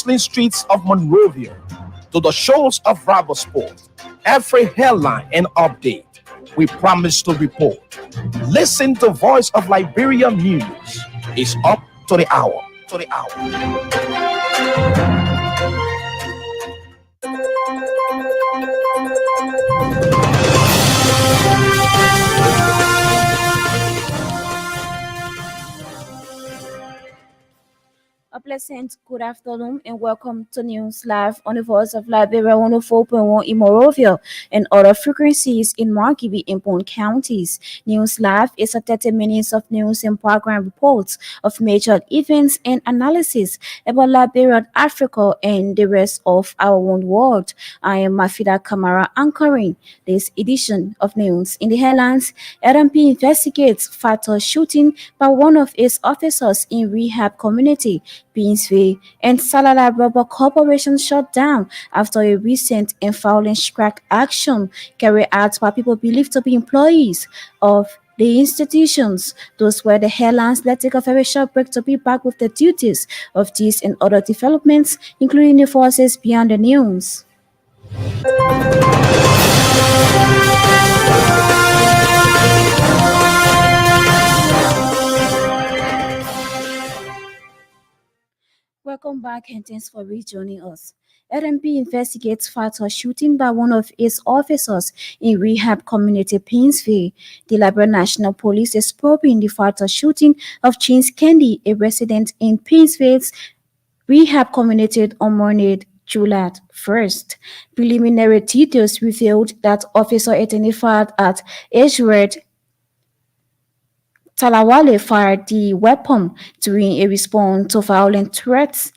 bustling streets of Monrovia to the shores of Rubber Sport. Every headline and update we promise to report. Listen to Voice of Liberia News. It's up to the hour. To the hour. A pleasant good afternoon and welcome to News Live on the Voice of Liberia 104.1 in Morovia and other frequencies in Margibi and Bone counties. News Live is a 30 minutes of news and program reports of major events and analysis about Liberia, Africa, and the rest of our own world. I am Mafida Kamara anchoring this edition of news. In the headlines, RMP investigates fatal shooting by one of its officers in rehab community. Beansville and Salala Rubber Corporation shut down after a recent and violent strike action carried out by people believed to be employees of the institutions. Those were the headlines. Let's take a very short break to be back with the duties of these and other developments, including the forces beyond the news. Welcome back and thanks for rejoining us. RMP investigates fatal shooting by one of its officers in rehab community Painesville. The Liberia National Police is probing the fatal shooting of James Candy, a resident in Painesville's rehab community on Monday, July 1st. Preliminary details revealed that officer identified at Edgeworth Talawale fired the weapon during a response to violent threats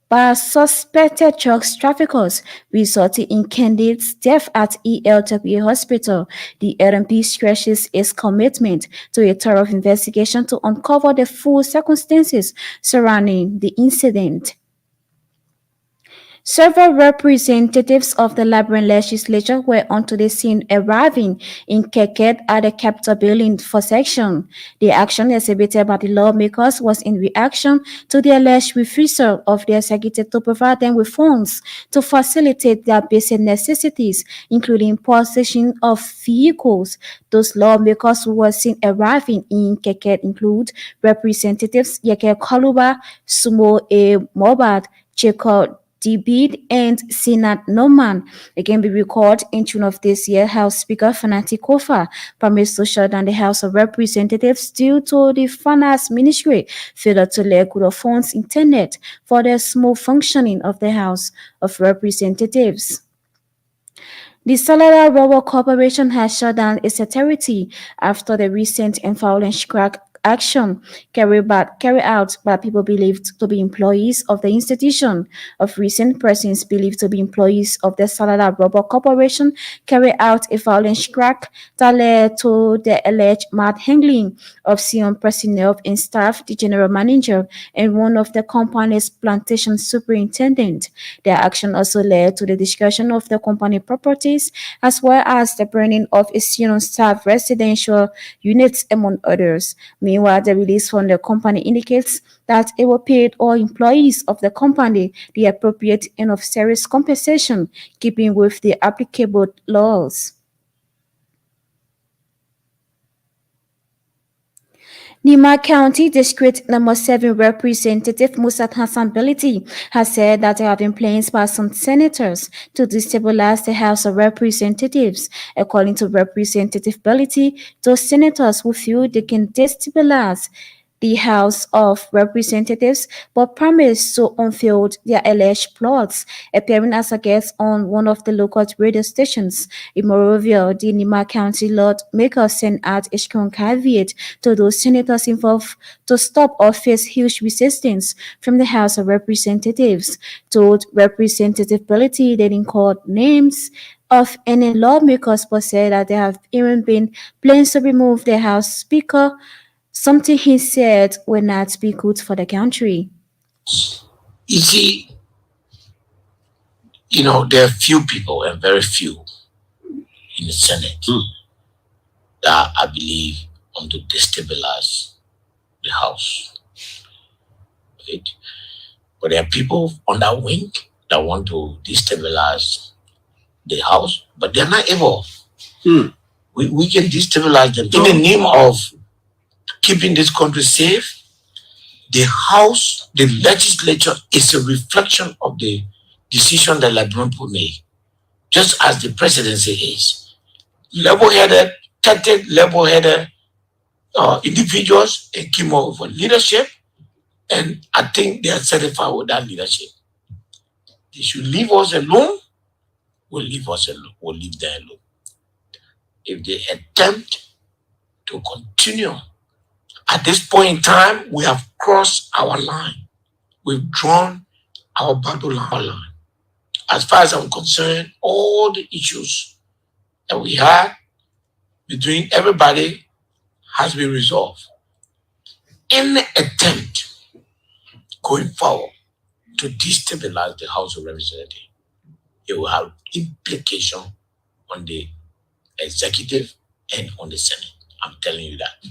by suspected drugs traffickers, resulting in Candidate's death at ELWA Hospital. The RMP stretches its commitment to a thorough investigation to uncover the full circumstances surrounding the incident. Several representatives of the Liberian legislature were onto the scene, arriving in Keket at the Capitol building for section. The action exhibited by the lawmakers was in reaction to the alleged refusal of the executive to provide them with funds to facilitate their basic necessities, including possession of vehicles. Those lawmakers who were seen arriving in Keket include Representatives Yeke Kaluba, Sumo A. Mobad, Jacob Debid and Sinat Norman. Again, be recalled in June of this year, House Speaker Fanati Kofa promised to shut down the House of Representatives due to the Finance Ministry failure to let go of funds intended for the smooth functioning of the House of Representatives. The Salala Rubber Corporation has shut down its authority after the recent and violent strike action carried out by people believed to be employees of the institution. Of recent, persons believed to be employees of the Salala Rubber Corporation carried out a violent strike that led to the alleged manhandling of senior personnel and staff, the general manager, and one of the company's plantation superintendent. Their action also led to the destruction of the company properties as well as the burning of its senior staff residential units, among others. Meanwhile, the release from the company indicates that it will pay all employees of the company the appropriate and of serious compensation, keeping with the applicable laws. Nima County District Number 7 Representative Musat Hassan Beliti has said that there have been plans by some senators to destabilize the House of Representatives. According to Representative Beliti, those senators who feel they can destabilize the House of Representatives but promised to unfold their alleged plots, appearing as a guest on one of the local radio stations. In Morovia, the Nima County lawmaker sent out a strong caveat to those senators involved to stop or face huge resistance from the House of Representatives. Told Representative Beliti they didn't call names of any lawmakers but said that there have even been plans to remove the House Speaker, something he said will not be good for the country. You see, there are few people and very few in the Senate that I believe want to destabilize the House. Right? But there are people on that wing that want to destabilize the house, but they're not able. We can destabilize them in the name of keeping this country safe. The house, the legislature is a reflection of the decision that Liberian people made, just as the presidency is. Level-headed, talented, level-headed individuals and came up with leadership, and I think they are satisfied with that leadership. They should leave us alone. We'll leave us alone. We'll leave them alone. If they attempt to continue, at this point in time, we have crossed our line. We've drawn our battle line. As far as I'm concerned, all the issues that we had between everybody has been resolved. Any attempt going forward to destabilize the House of Representatives, it will have implication on the executive and on the Senate. I'm telling you that.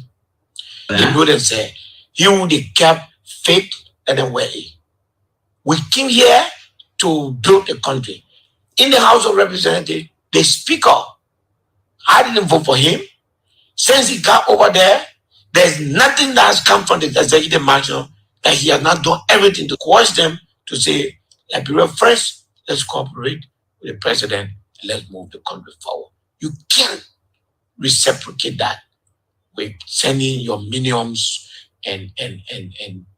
You know them say, he would have kept faith and then wear it. We came here to build the country. In the House of Representatives, the Speaker, I didn't vote for him. Since he got over there, there's nothing that has come from the executive mansion that he has not done everything to coerce them to say, Liberia first, let's cooperate with the president and let's move the country forward. You can't reciprocate that with sending your minions and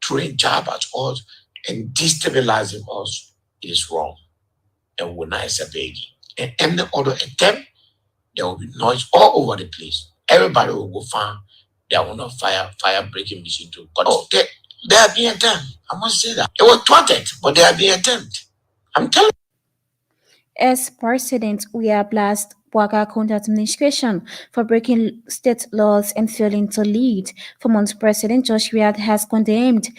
throwing jab at us and destabilizing us. It is wrong. And we will not accept it again. And any other attempt, there will be noise all over the place. Everybody will go find their own fire breaking machine too. But they are being attempted. I must say that. It was thwarted, but they are being attempted. I'm telling you. As President, we are blessed Bwaga counter administration for breaking state laws and failing to lead. 4 months, President Josh Riad has condemned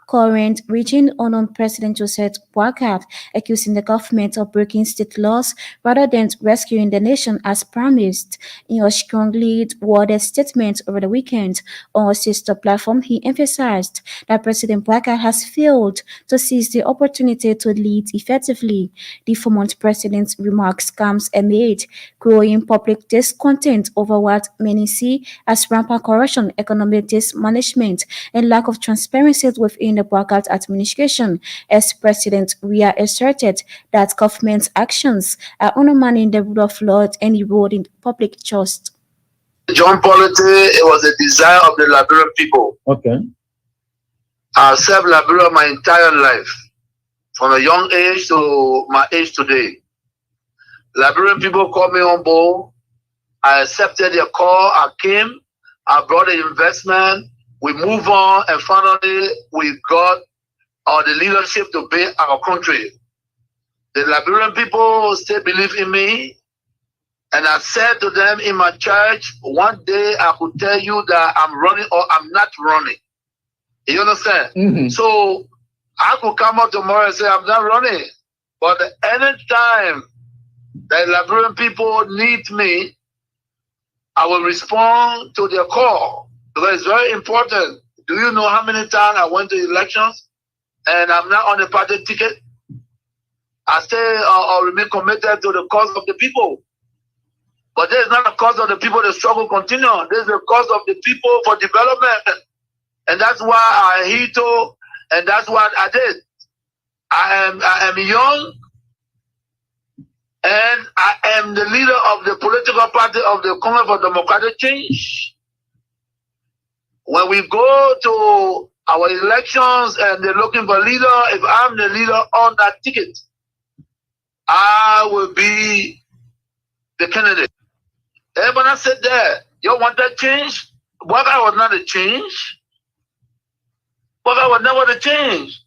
current region on President Joseph Boakat, accusing the government of breaking state laws rather than rescuing the nation as promised. In a strongly worded statement over the weekend on a sister platform, he emphasized that President Boakat has failed to seize the opportunity to lead effectively. The former president's remarks comes amid growing public discontent over what many see as rampant corruption, economic mismanagement, and lack of transparency within the Boakat administration, as President Ria asserted that government's actions are undermining the rule of law and eroding public trust. John Polity, it was a desire of the Liberian people. Okay. I've served Liberia my entire life, from a young age to my age today. Liberian people called me on board. I accepted their call. I came. I brought the investment. We move on, and finally we got the leadership to build our country. The Liberian people still believe in me, and I said to them in my church, one day I could tell you that I'm running or I'm not running. You understand? Mm-hmm. So I could come out tomorrow and say I'm not running, but anytime the Liberian people need me, I will respond to their call. Because it's very important. Do you know how many times I went to elections and I'm not on the party ticket? I stay or remain committed to the cause of the people. But there's not a cause of the people, the struggle continue. There's a cause of the people for development. And that's why I heed to, and that's what I did. I am young, and I am the leader of the political party of the Congress for Democratic Change. When we go to our elections and they're looking for a leader, if I'm the leader on that ticket, I will be the candidate. Everybody said that, you want that change? Boakat was not a change. Boakat was never the change.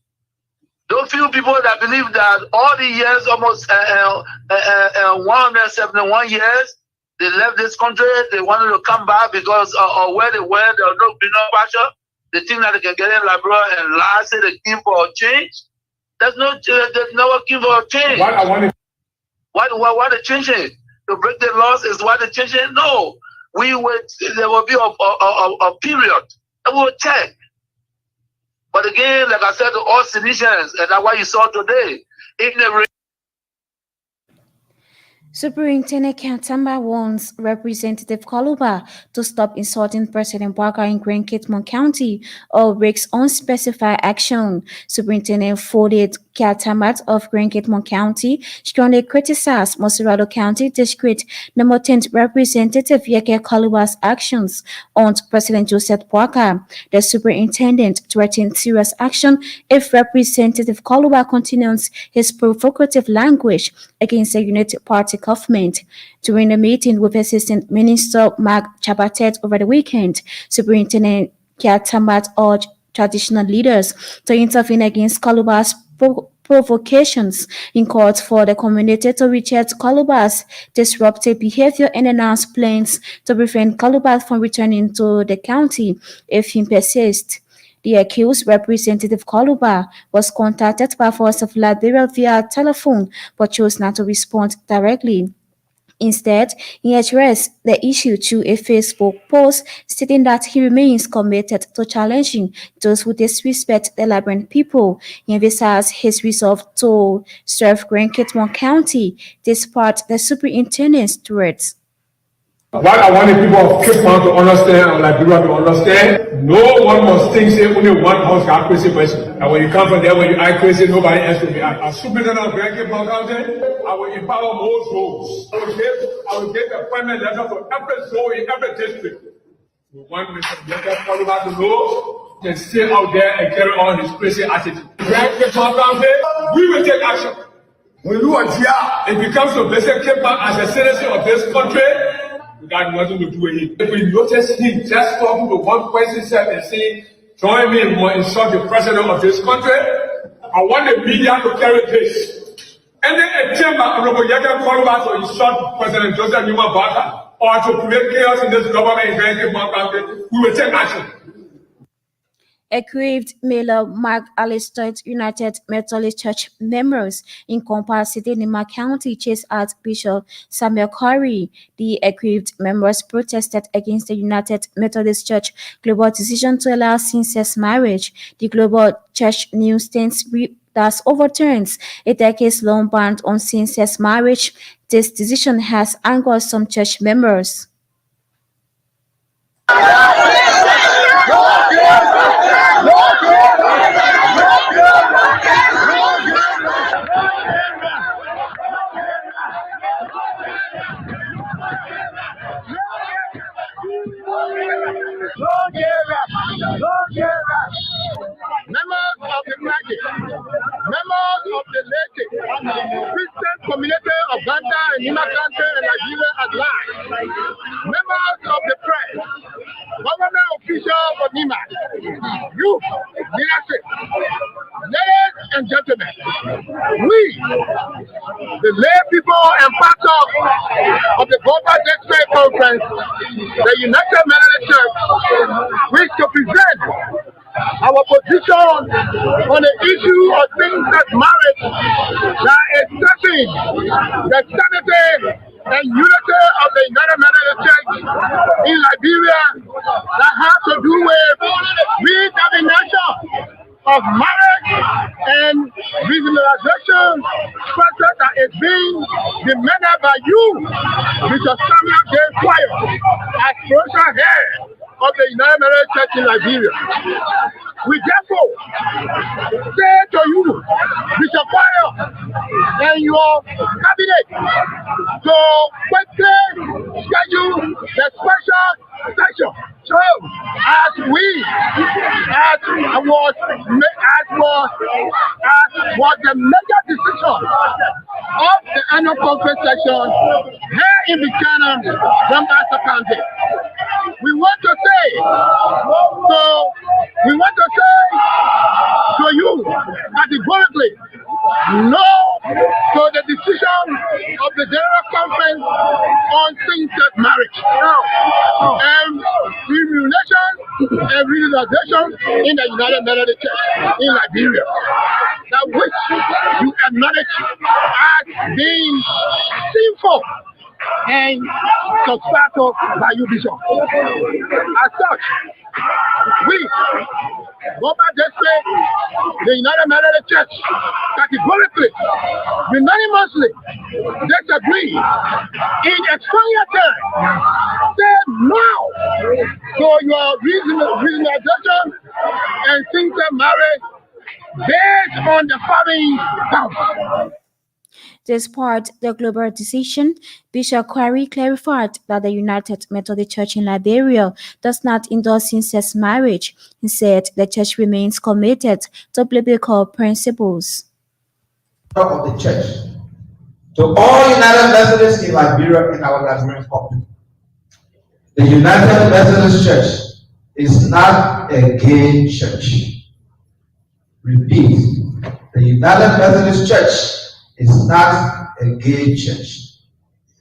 Those few people that believe that all the years, almost 171 years, they left this country, they wanted to come back because of where they went, there was no pressure. They think that they can get in Liberia and last say they came for a change. There's no came for a change. Why they changing? To break the laws is why they changing? No. There will be a period and we will check. But again, like I said to all Tunisians, and that's what you saw today, in the Superintendent Kantamba warns Representative Kaluba to stop insulting President Barker in Grand Kitmon County or risks unspecified action. Superintendent Folded Katamat of Grand Kitmon County strongly criticized Moserado County District No. 10 Representative Yeke Kaluba's actions on President Joseph Barker. The superintendent threatened serious action if Representative Kaluba continues his provocative language against the United Party government. During a meeting with Assistant Minister Mark Chabatet over the weekend, Superintendent Kiatamat urged traditional leaders to intervene against Kaluba's provocations in court for the community to reject Kaluba's disruptive behavior and announce plans to prevent Kaluba from returning to the county if he persists. The accused Representative Kaluba was contacted by Force of Liberia via telephone but chose not to respond directly. Instead, he addressed the issue through a Facebook post stating that he remains committed to challenging those who disrespect the Liberian people. He emphasized his resolve to serve Grand Kitmon County despite the superintendent's threats. What I want the people of Cape Town to understand and Liberia to understand, no one must think say only one house got crazy person. And when you come from there, when you act crazy, nobody else will be act. As superintendent of Grand Cape Town County, I will empower most roles. I will get the appointment letter for every zone in every district. We want Mr. Bianca Kaluba to know and stay out there and carry on his crazy attitude. Grand Cape Town County, we will take action. When you are here, it becomes to blessed Cape Town as a citizen of this country. We got nothing to do with him. If we notice him just talking to one person and saying, join me or insult the president of this country, I want the media to carry this. Any attempt by Honorable Yaka Kaluba to insult President Joseph Numa Barker or to create chaos in this government in Grand Cape Town, we will take action. Aggrieved Miller Mark Alistair United Methodist Church members in Compa City, Nima County, chased Archbishop Samuel Curry. The aggrieved members protested against the United Methodist Church global decision to allow same-sex marriage. The global church news stands thus overturns a decades-long ban on same-sex marriage. This decision has angered some church members. Members of the Nagi, members of the Leke, Christian community of Ghana and Nima country and Nigeria at large, members of the press, government officials of Nima, youth, leadership, ladies and gentlemen, we, the lay people and pastors of the Global District Conference, the United Methodist Church, wish to present our position on the issue of same-sex marriage that is threatening the sanity and unity of the United Methodist Church in Liberia that has to do with redefinition of marriage and regionalization process that is being demanded by you, Mr. Samuel J. Choir, as spiritual head of the United Methodist Church in Liberia. We therefore say to you, Mr. Choir, and your cabinet to quickly schedule the special session. So, as was the major decision of the annual conference session here in Buchanan, Doncaster County, we want to say to you categorically no to the decision of the General Conference on same-sex marriage and remuneration and realization in the United Methodist Church in Liberia, that which you acknowledge as being sinful and subscribed by you, Bishop. As such, we Global District, the United Methodist Church, categorically, unanimously, disagree in Estonia terms. Say no to your regionalization and single marriage based on the foreign spouse. Despite the global decision, Bishop Quarry clarified that the United Methodist Church in Liberia does not endorse same-sex marriage. He said the church remains committed to biblical principles. Of the church to all United Methodists in Liberia and our Liberian public. The United Methodist Church is not a gay church. Repeat, the United Methodist Church is not a gay church.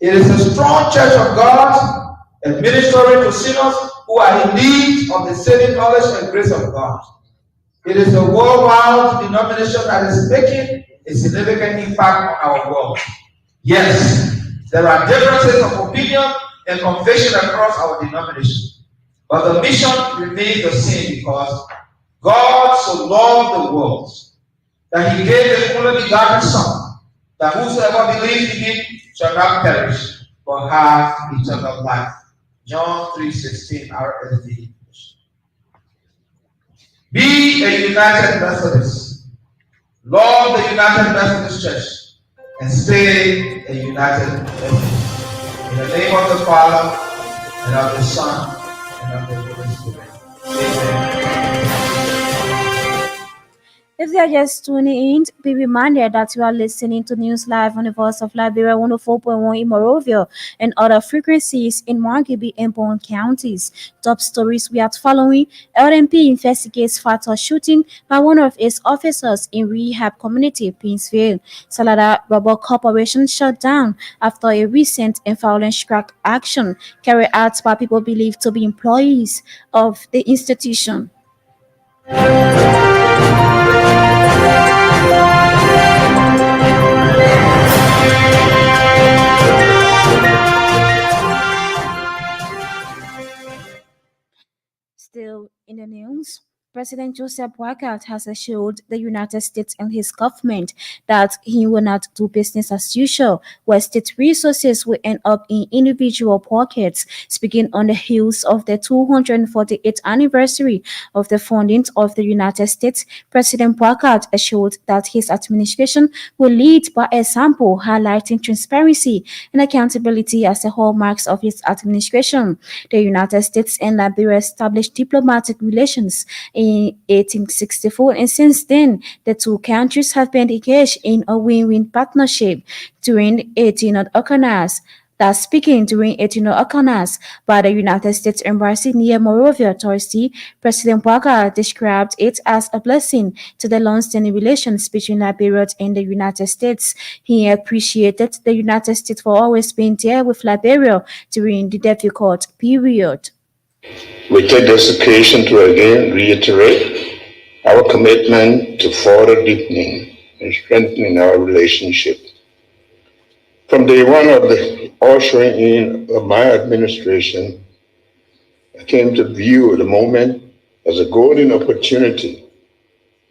It is a strong church of God, administering to sinners who are in need of the saving knowledge and grace of God. It is a worldwide denomination that is making a significant impact on our world. Yes, there are differences of opinion and confession across our denomination, but the mission remains the same because God so loved the world that he gave his only begotten Son, that whosoever believes in him shall not perish, but have eternal life. John 3:16, RSV. Be a United Methodist. Love the United Methodist Church and stay a United Methodist. In the name of the Father, and of the Son, and of the Holy Spirit. Amen. If you are just tuning in, be reminded that you are listening to News Live on the Voice of Liberia 104.1 in Morovia and other frequencies in Margibi and Bone counties. Top stories we are following: LMP investigates fatal shooting by one of its officers in rehab community, Pinsville. Salada Rubber Corporation shut down after a recent and violent strike action carried out by people believed to be employees of the institution. Still in the news, President Joseph Boakai has assured the United States and his government that he will not do business as usual, where state resources will end up in individual pockets. Speaking on the heels of the 248th anniversary of the founding of the United States, President Boakai assured that his administration will lead by example, highlighting transparency and accountability as the hallmarks of his administration. The United States and Liberia established diplomatic relations in 1864, and since then, the two countries have been engaged in a win-win partnership during 1800 Ocanas. Thus speaking during 1800 Ocanas by the United States Embassy near Monrovia, Thursday, President Boakai described it as a blessing to the long-standing relations between Liberia and the United States. He appreciated the United States for always being there with Liberia during the difficult period. We take this occasion to again reiterate our commitment to further deepening and strengthening our relationship. From day one of the ushering in of my administration, I came to view the moment as a golden opportunity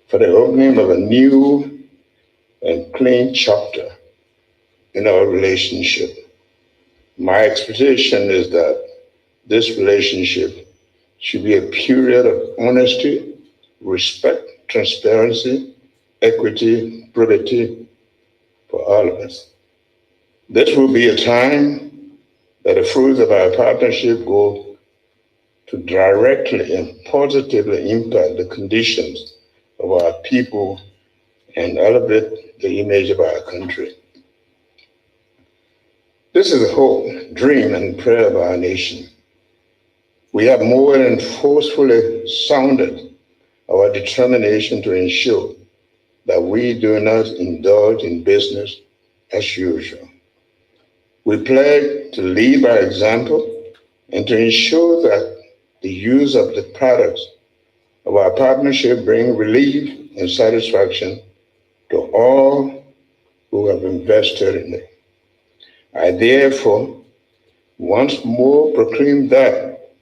for the opening of a new and clean chapter in our relationship. My expectation is that this relationship should be a period of honesty, respect, transparency, equity, probity for all of us. This will be a time that the fruits of our partnership go to directly and positively impact the conditions of our people and elevate the image of our country. This is the hope, dream, and prayer of our nation. We have more than forcefully sounded our determination to ensure that we do not indulge in business as usual. We pledge to lead by example and to ensure that the use of the products of our partnership bring relief and satisfaction to all who have invested in it. I therefore once more proclaim that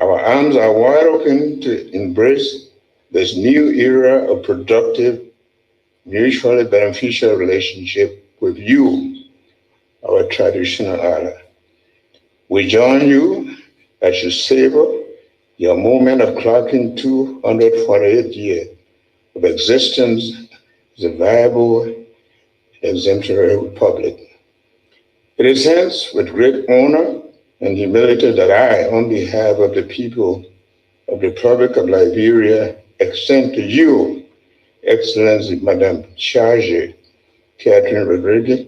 our arms are wide open to embrace this new era of productive, mutually beneficial relationship with you, our traditional ally. We join you as you savor your moment of clocking 248 years of existence as a viable, exemplary republic. It is hence with great honor and humility that I, on behalf of the people of the Republic of Liberia, extend to you, Excellency Madame Charge Catherine Rodriguez,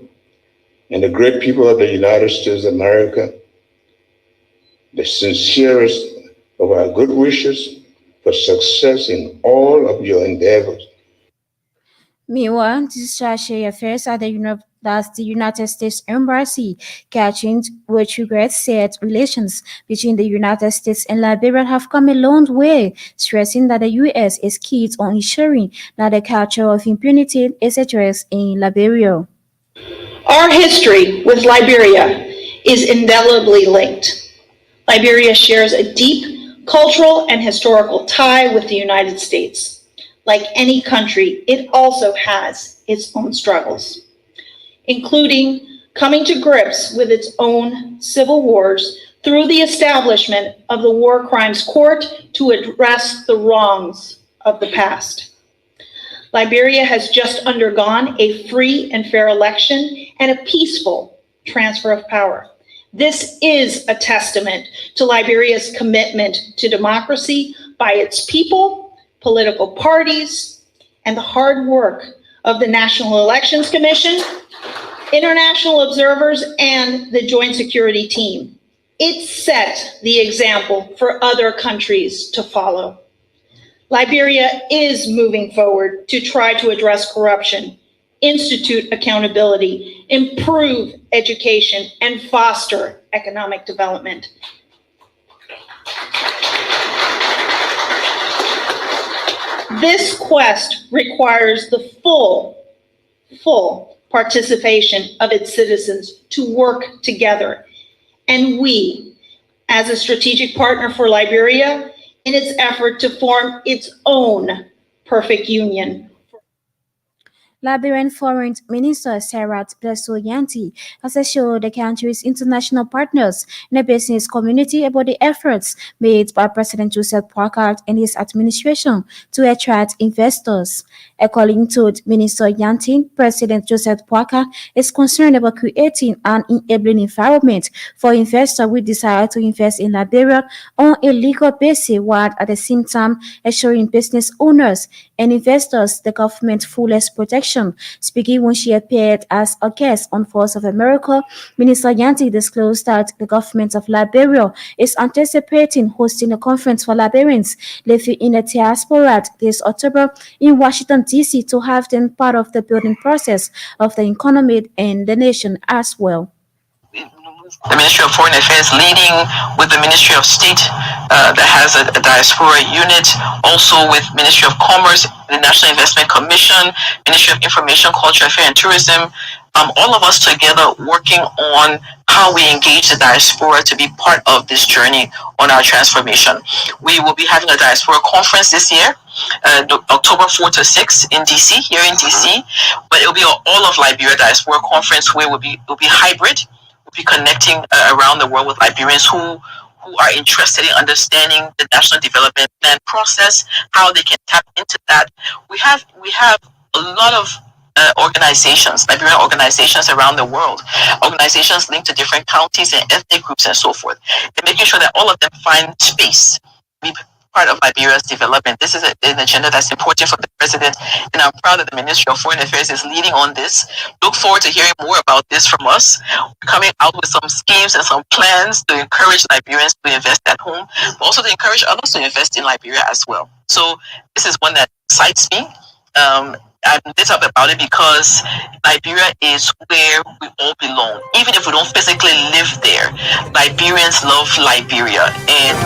and the great people of the United States of America, the sincerest of our good wishes for success in all of your endeavors. Meanwhile, disassociate affairs at the United States Embassy, catching with regret said relations between the United States and Liberia have come a long way, stressing that the U.S. is key on ensuring that the culture of impunity is addressed in Liberia. Our history with Liberia is indelibly linked. Liberia shares a deep cultural and historical tie with the United States. Like any country, it also has its own struggles, including coming to grips with its own civil wars through the establishment of the War Crimes Court to address the wrongs of the past. Liberia has just undergone a free and fair election and a peaceful transfer of power. This is a testament to Liberia's commitment to democracy by its people, political parties, and the hard work of the National Elections Commission, international observers, and the Joint Security Team. It set the example for other countries to follow. Liberia is moving forward to try to address corruption, institute accountability, improve education, and foster economic development. This quest requires the full participation of its citizens to work together. And we, as a strategic partner for Liberia, in its effort to form its own perfect union. Liberian Foreign Minister Sarah Blesso-Yanti has assured the country's international partners in the business community about the efforts made by President Joseph Boakai and his administration to attract investors. According to Minister Yanti, President Joseph Boakai is concerned about creating an enabling environment for investors who desire to invest in Liberia on a legal basis, while at the same time assuring business owners and investors the government's fullest protection. Speaking when she appeared as a guest on Voice of America, Minister Yanti disclosed that the government of Liberia is anticipating hosting a conference for Liberians living in the diaspora this October in Washington, D.C. to have them part of the building process of the economy and the nation as well. The Ministry of Foreign Affairs leading with the Ministry of State that has a diaspora unit, also with Ministry of Commerce, the National Investment Commission, Ministry of Information, Culture, Affairs and Tourism, all of us together working on how we engage the diaspora to be part of this journey on our transformation. We will be having a diaspora conference this year, October 4 to 6 in DC, here in DC, but it will be an all of Liberia diaspora conference where it will be hybrid. Be connecting around the world with Liberians who are interested in understanding the national development plan process, how they can tap into that. We have a lot of organizations, Liberian organizations around the world, organizations linked to different counties and ethnic groups and so forth, and making sure that all of them find space to be part of Liberia's development. This is an agenda that's important for the president, and I'm proud that the Ministry of Foreign Affairs is leading on this. Look forward to hearing more about this from us. We're coming out with some schemes and some plans to encourage Liberians to invest at home, but also to encourage others to invest in Liberia as well. So this is one that excites me. I'm lit up about it because Liberia is where we all belong. Even if we don't physically live there, Liberians love Liberia. And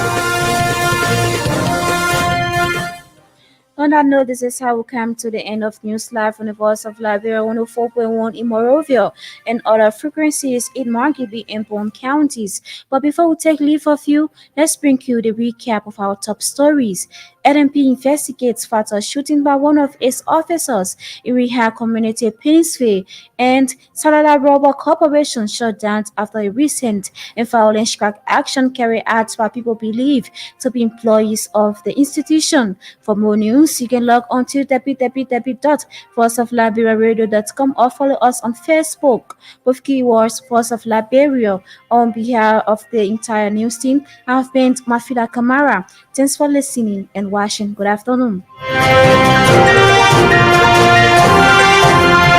on that note, this is how we come to the end of News Live on the Voice of Liberia 104.1 in Monrovia and other frequencies in Margibee and Bone counties. But before we take leave of you, let's bring you the recap of our top stories. LMP investigates fatal shooting by one of its officers in Rehab Community Painesville, and Salada Rubber Corporation shut down after a recent and violent strike action carried out by people believed to be employees of the institution. For more news, you can log on to www.voiceofliberiaradio.com or follow us on Facebook with keywords Voice of Liberia. On behalf of the entire news team, I've been Mafila Kamara. Thanks for listening and watching. Good afternoon.